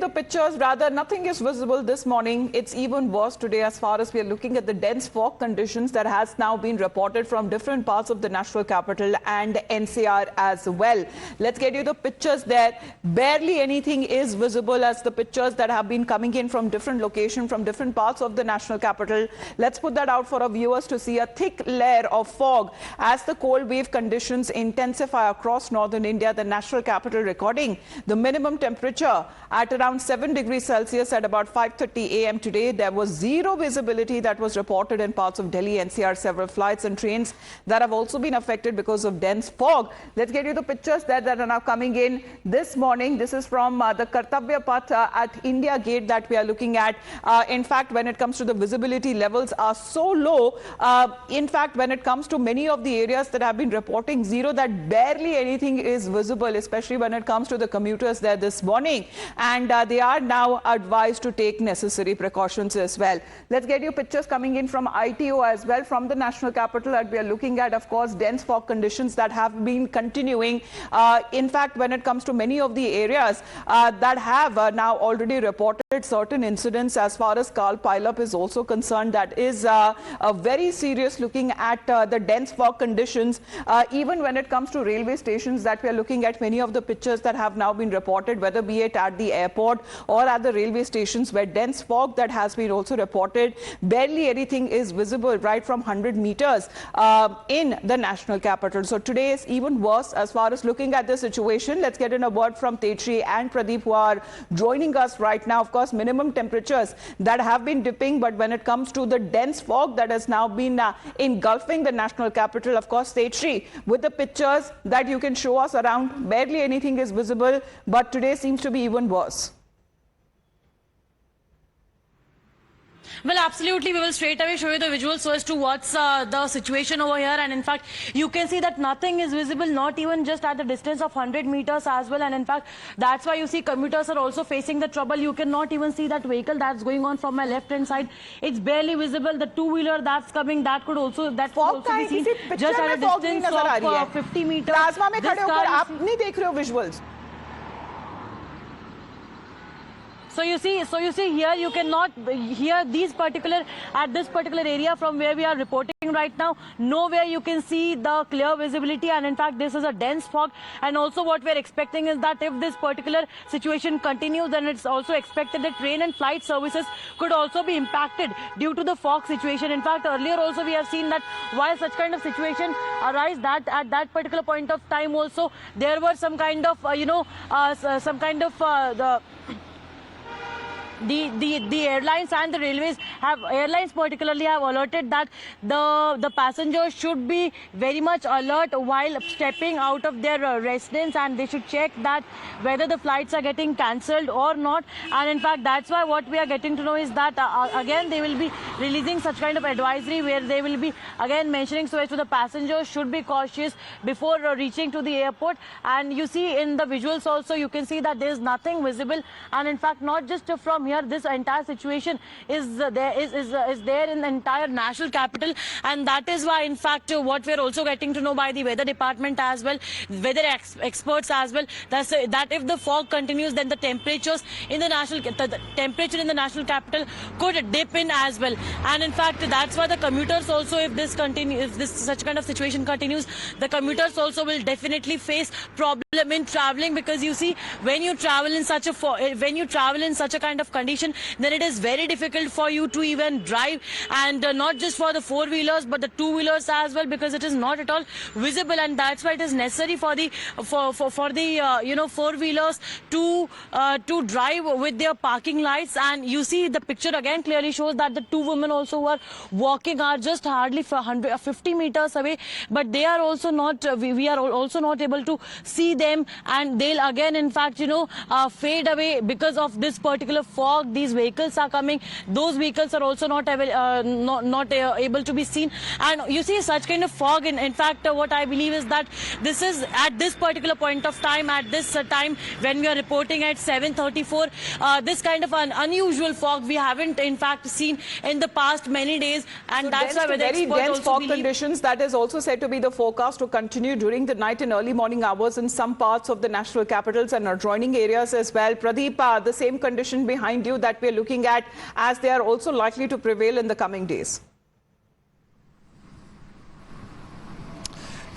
the pictures, rather nothing is visible this morning. It's even worse today as far as we are looking at the dense fog conditions that has now been reported from different parts of the national capital and NCR as well. Let's get you the pictures there. Barely anything is visible as the pictures that have been coming in from different locations, from different parts of the national capital. Let's put that out for our viewers to see a thick layer of fog as the cold wave conditions intensify across northern India, the national capital recording the minimum temperature at around 7 degrees Celsius at about 5:30 a.m. today. There was zero visibility that was reported in parts of Delhi, NCR. Several flights and trains that have also been affected because of dense fog. Let's get you the pictures that are now coming in this morning. This is from the Kartavya Path at India Gate that we are looking at. In fact, when it comes to the visibility, levels are so low. In fact, when it comes to many of the areas that have been reporting zero, that barely anything is visible, especially when it comes to the commuters there this morning. And they are now advised to take necessary precautions as well. Let's get you pictures coming in from ITO as well, from the national capital that we are looking at. Of course, dense fog conditions that have been continuing. In fact, when it comes to many of the areas that have now already reported certain incidents as far as Karl pileup is also concerned, that is a very serious looking at the dense fog conditions. Even when it comes to railway stations that we are looking at, many of the pictures that have now been reported, whether be it at the airport or at the railway stations, where dense fog that has been also reported, barely anything is visible right from 100 meters in the national capital. So today is even worse as far as looking at the situation. Let's get in a word from Tetri and Pradeep, who are joining us right now. Of course, minimum temperatures that have been dipping, but when it comes to the dense fog that has now been engulfing the national capital, of course, Tetri, with the pictures that you can show us around, barely anything is visible, but today seems to be even worse. Well, absolutely. We will straight away show you the visuals so as to what's the situation over here. And in fact, you can see that nothing is visible, not even just at the distance of 100 meters as well. And in fact, that's why you see commuters are also facing the trouble. You cannot even see that vehicle that's going on from my left-hand side. It's barely visible. The two-wheeler that's coming, that could also be seen just at a distance of 50 meters. Plasma में खड़े होकर आप नहीं देख रहे हो visuals. So you see here, you cannot hear this particular area from where we are reporting right now. Nowhere you can see the clear visibility, and in fact this is a dense fog. And also what we are expecting is that if this particular situation continues, then it's also expected that train and flight services could also be impacted due to the fog situation. In fact, earlier also we have seen that while such kind of situation arise, that at that particular point of time also there were some kind of the airlines and the railways airlines particularly have alerted that the passengers should be very much alert while stepping out of their residence, and they should check that whether the flights are getting cancelled or not. And in fact, that's why what we are getting to know is that again they will be releasing such kind of advisory where they will be again mentioning so as to the passengers should be cautious before reaching to the airport. And you see in the visuals also, you can see that there is nothing visible, and in fact not just from here, this entire situation is there in the entire national capital. And that is why in fact what we are also getting to know by the weather department as well, weather experts as well, that if the fog continues, then the temperatures in the national capital could dip in as well. And in fact that's why the commuters also, if such kind of situation continues, the commuters also will definitely face problem in traveling, because you see, when you travel in such a kind of condition, then it is very difficult for you to even drive, and not just for the four-wheelers but the two-wheelers as well, because it is not at all visible. And that's why it is necessary for the four-wheelers to drive with their parking lights. And you see the picture again clearly shows that the two women also were walking are just hardly 50 meters away, but they are also not we are also not able to see them, and they'll again in fact fade away because of this particular fog fog, these vehicles are coming. Those vehicles are also not able to be seen. And you see such kind of fog. In fact, what I believe is that this is at this particular point of time, at this time when we are reporting at 7:34, this kind of an unusual fog we haven't in fact seen in the past many days. And So that's why dense to the very experts dense also fog believe conditions, that is also said to be the forecast to continue during the night and early morning hours in some parts of the national capitals and adjoining areas as well. Pradeep, the same condition behind you that we're looking at, as they are also likely to prevail in the coming days.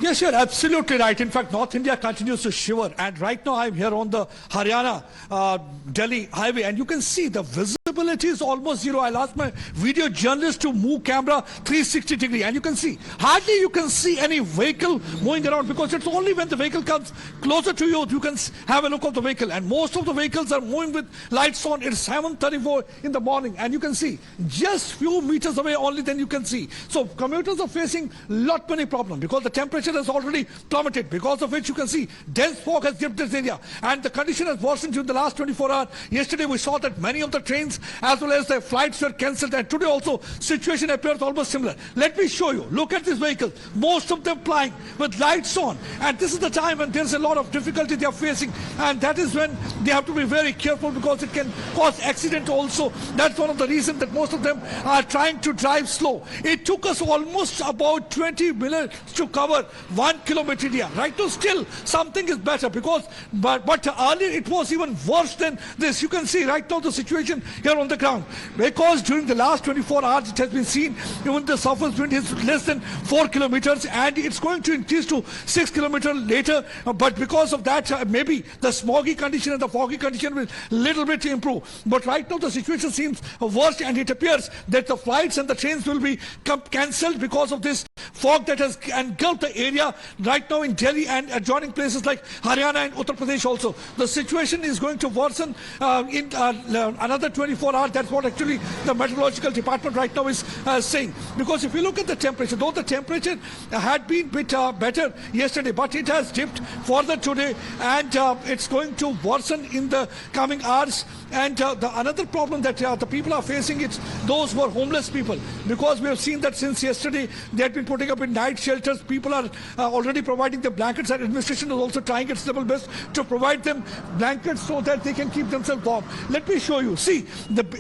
Yes, you're absolutely right. In fact, North India continues to shiver. And right now I'm here on the Haryana-Delhi highway. And you can see the visibility is almost zero. I'll ask my video journalist to move camera 360 degree. And you can see, hardly you can see any vehicle moving around, because it's only when the vehicle comes closer to you, you can have a look of the vehicle. And most of the vehicles are moving with lights on. It's 7:34 in the morning. And you can see just few meters away only, then you can see. So commuters are facing lot many problems because the temperature has already plummeted, because of which you can see dense fog has gripped this area, and the condition has worsened during the last 24 hours. Yesterday we saw that many of the trains as well as the flights were cancelled, and today also situation appears almost similar. Let me show you. Look at these vehicles, most of them flying with lights on, and this is the time when there's a lot of difficulty they are facing, and that is when they have to be very careful, because it can cause accident also. That's one of the reasons that most of them are trying to drive slow. It took us almost about 20 minutes to cover 1 kilometer area. Right now still something is better, because but earlier it was even worse than this. You can see right now the situation here on the ground, because during the last 24 hours it has been seen even the surface wind is less than 4 kilometers, and it's going to increase to 6 kilometers later, but because of that maybe the smoggy condition and the foggy condition will little bit improve. But right now the situation seems worse, and it appears that the flights and the trains will be cancelled because of this fog that has engulfed the area right now in Delhi and adjoining places like Haryana and Uttar Pradesh also. The situation is going to worsen in another 24 hours. That's what actually the meteorological department right now is saying. Because if you look at the temperature, though the temperature had been bit better yesterday, but it has dipped further today, and it's going to worsen in the coming hours. And the another problem that the people are facing is those who are homeless people, because we have seen that since yesterday they have been putting up in night shelters. People are already providing the blankets, and administration is also trying its level best to provide them blankets so that they can keep themselves warm. Let me show you. See,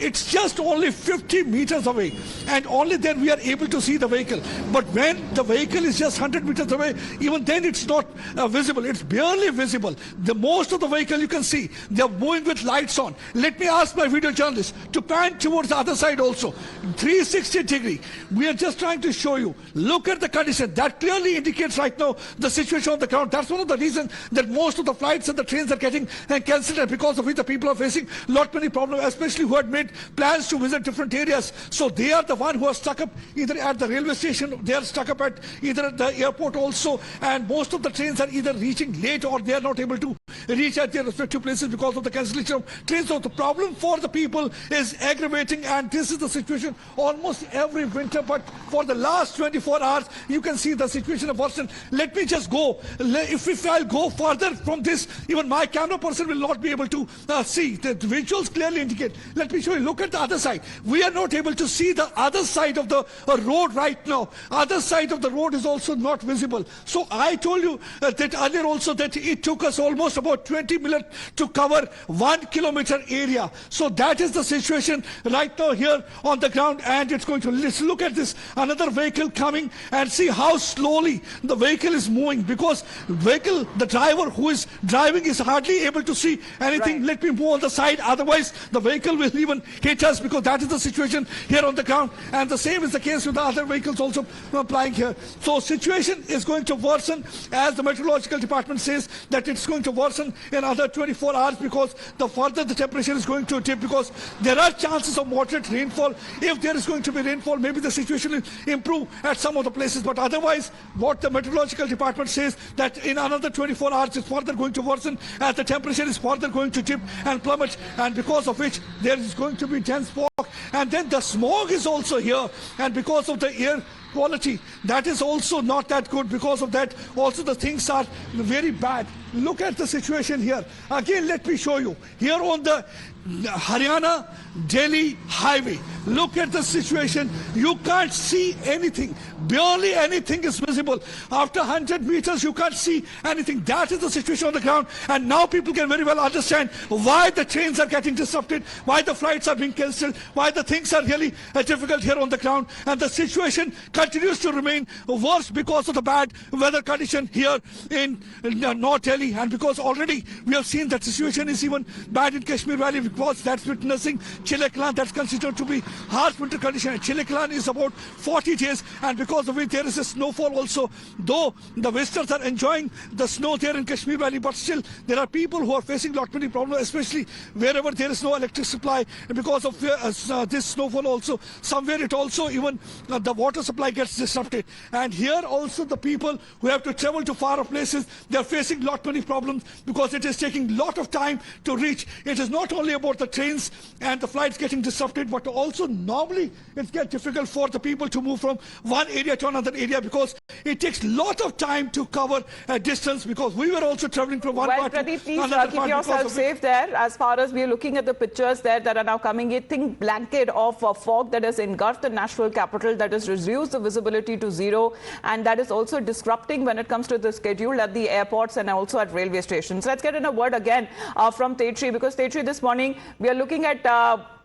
it's just only 50 meters away, and only then we are able to see the vehicle. But when the vehicle is just 100 meters away, even then it's not visible. It's barely visible. The most of the vehicle you can see, they are moving with lights on. Let me ask my video journalist to pan towards the other side also. 360 degree. We are just trying to show you. Look at the condition. That clearly indicates right now the situation on the ground. That's one of the reasons that most of the flights and the trains are getting cancelled, and because of which the people are facing lot many problems, especially who had made plans to visit different areas. So they are the one who are stuck up either at the railway station, they are stuck up at either at the airport also, and most of the trains are either reaching late or they are not able to reach at their respective places because of the cancellation of trains. So the problem for the people is aggravating, and this is the situation almost every winter. But for the last 24 hours you can see the situation have worsened. Let me just go. If I'll go further from this, even my camera person will not be able to see. The visuals clearly indicate. Let me show you. Look at the other side. We are not able to see the other side of the road right now. Other side of the road is also not visible. So I told you that earlier also that it took us almost about 20 minutes to cover 1 kilometer area. So that is the situation right now here on the ground, and it's going to, let's look at this, another vehicle coming, and see how slowly the vehicle is moving, because the driver who is driving is hardly able to see anything. Right. Let me move on the side, otherwise the vehicle will even hit us, because that is the situation here on the ground, and the same is the case with the other vehicles also flying here. So situation is going to worsen, as the meteorological department says that it's going to worsen in another 24 hours, because the further the temperature is going to dip, because there are chances of moderate rainfall. If there is going to be rainfall, maybe the situation will improve at some of the places, but otherwise what the meteorological department says that in another 24 hours it's further going to worsen, as the temperature is further going to dip and plummet, and because of which there is going to be dense fog, and then the smog is also here, and because of the air quality, that is also not that good. Because of that also the things are very bad. Look at the situation here. Again, let me show you. Here on the Haryana Delhi highway. Look at the situation. You can't see anything. Barely anything is visible. After 100 meters, you can't see anything. That is the situation on the ground. And now people can very well understand why the trains are getting disrupted, why the flights are being cancelled, why the things are really difficult here on the ground. And the situation continues to remain worse because of the bad weather condition here in North Delhi. And because already we have seen that situation is even bad in Kashmir Valley, because that's witnessing Chilekalan. That's considered to be harsh winter condition. And Chilekalan is about 40 days, and because of which there is a snowfall also. Though the visitors are enjoying the snow there in Kashmir Valley, but still there are people who are facing lot many problems, especially wherever there is no electric supply. And because of this snowfall also, somewhere it also even the water supply gets disrupted. And here also the people who have to travel to far places, they are facing lot many problems because it is taking lot of time to reach. It is not only about the trains and the flights getting disrupted, but also normally it gets difficult for the people to move from one area to another area because it takes lot of time to cover a distance, because we were also traveling from one part Pradeep, to another please part. keep yourself safe there. As far as we are looking at the pictures there that are now coming, a thin blanket of fog that has engulfed the national capital, that has reduced the visibility to zero, and that is also disrupting when it comes to the schedule at the airports and also at railway stations. Let's get in a word again from Tetri, because Tetri, this morning we are looking at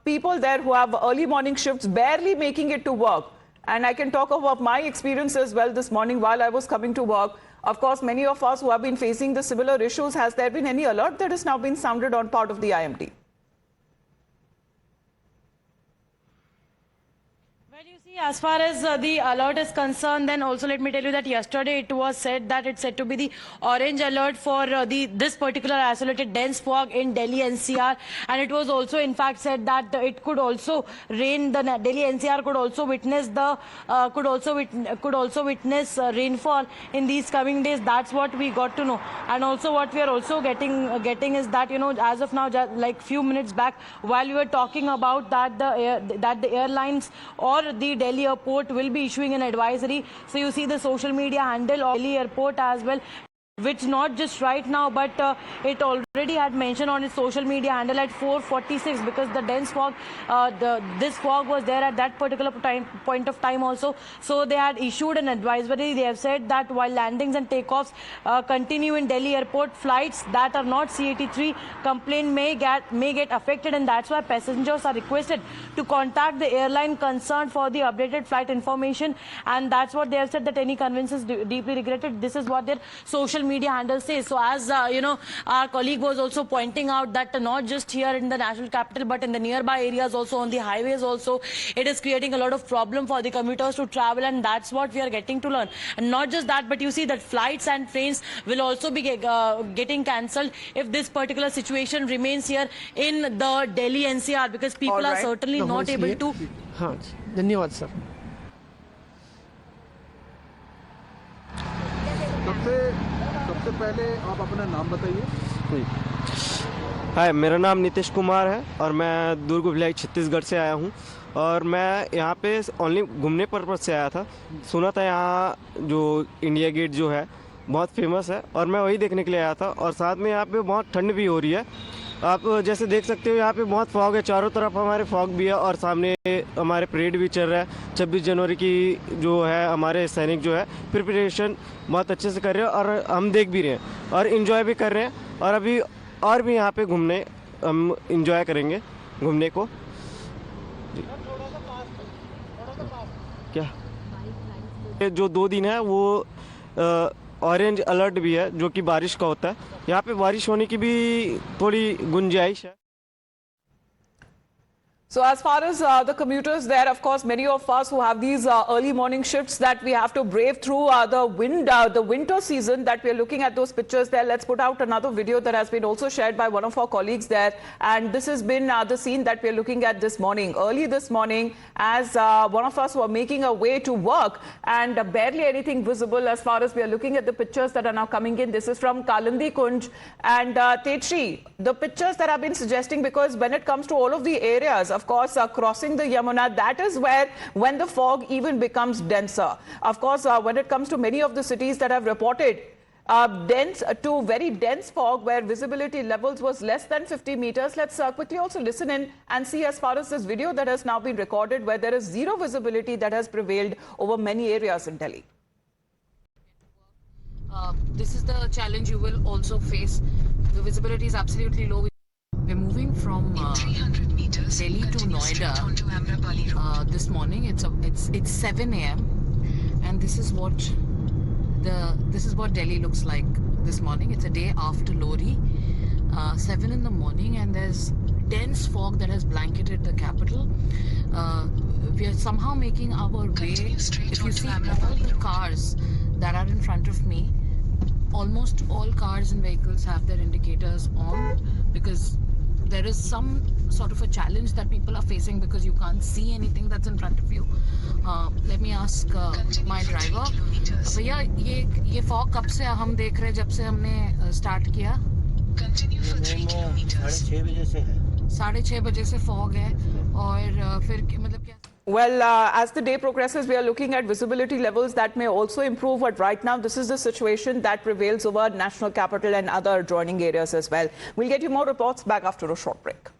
people there who have early morning shifts barely making it to work. And I can talk about my experience as well this morning while I was coming to work. Of course, many of us who have been facing the similar issues, has there been any alert that has now been sounded on part of the IMT? As far as the alert is concerned, then also let me tell you that yesterday it was said that it's said to be the orange alert for this particular isolated dense fog in Delhi NCR, and it was also in fact said that it could also rain. The Delhi NCR could also witness witness rainfall in these coming days. That's what we got to know. And also what we are also getting is that, you know, as of now, just like few minutes back, while we were talking about that the airlines or the Delhi airport will be issuing an advisory. So you see the social media handle of Delhi airport as well, which not just right now, but it already had mentioned on its social media handle at 4:46, because the dense fog, this fog was there at that particular point of time also. So they had issued an advisory. They have said that while landings and takeoffs continue in Delhi airport, flights that are not CAT3 complaint may get affected, and that's why passengers are requested to contact the airline concerned for the updated flight information. And that's what they have said, that any convenience is deeply regretted. This is what their social media handle says. So as you know, our colleague was also pointing out that not just here in the national capital, but in the nearby areas also, on the highways also, it is creating a lot of problem for the commuters to travel, and that's what we are getting to learn. And not just that, but you see that flights and trains will also be getting cancelled if this particular situation remains here in the Delhi NCR, because people are certainly not able to. हाँ, धन्यवाद sir. सबसे पहले आप अपना नाम बताइए। हाय, मेरा नाम नीतीश कुमार है और मैं दुर्ग भिलाई छत्तीसगढ़ से आया हूँ, और मैं यहाँ पे ओनली घूमने पर्पज से आया था। सुना था यहाँ जो इंडिया गेट जो है बहुत फेमस है, और मैं वही देखने के लिए आया था। और साथ में यहाँ पे बहुत ठंड भी हो रही है। आप जैसे देख सकते हो यहाँ पे बहुत फॉग है, चारों तरफ हमारे फॉग भी है, और सामने हमारे परेड भी चल रहा है। 26 जनवरी की जो है हमारे सैनिक जो है प्रिपरेशन बहुत अच्छे से कर रहे हैं, और हम देख भी रहे हैं और इन्जॉय भी कर रहे हैं। और अभी और भी यहाँ पे घूमने हम इन्जॉय करेंगे घूमने को। क्या ये जो 2 दिन है वो ऑरेंज अलर्ट भी है, जो कि बारिश का होता है। यहाँ पे बारिश होने की भी थोड़ी गुंजाइश है। So as far as the commuters there, of course, many of us who have these early morning shifts that we have to brave through the winter season that we are looking at those pictures there. Let's put out another video that has been also shared by one of our colleagues there. And this has been the scene that we are looking at this morning. Early this morning, as one of us were making our way to work, and barely anything visible as far as we are looking at the pictures that are now coming in. This is from Kalandi Kunj and Tetri. The pictures that have been suggesting, because when it comes to all of the areas, of course, crossing the Yamuna, that is where when the fog even becomes denser. Of course, when it comes to many of the cities that have reported dense to very dense fog where visibility levels was less than 50 meters. Let's quickly also listen in and see as far as this video that has now been recorded where there is zero visibility that has prevailed over many areas in Delhi. This is the challenge you will also face. The visibility is absolutely low. We're moving from Delhi to Noida this morning. It's 7 a.m. and this is what Delhi looks like this morning. It's a day after Lohri, 7 in the morning, and there's dense fog that has blanketed the capital. We are somehow making our way. If you see all the cars that are in front of me, almost all cars and vehicles have their indicators on because there is some sort of a challenge that people are facing because you can't see anything that's in front of you. Let me ask my driver. भैया ये fog कब से हम देख रहे हैं जब से हमने start किया? 6:30 बजे से है. 6:30 बजे से fog है और फिर मतलब क्या? Well, as the day progresses, we are looking at visibility levels that may also improve. But right now, this is the situation that prevails over national capital and other adjoining areas as well. We'll get you more reports back after a short break.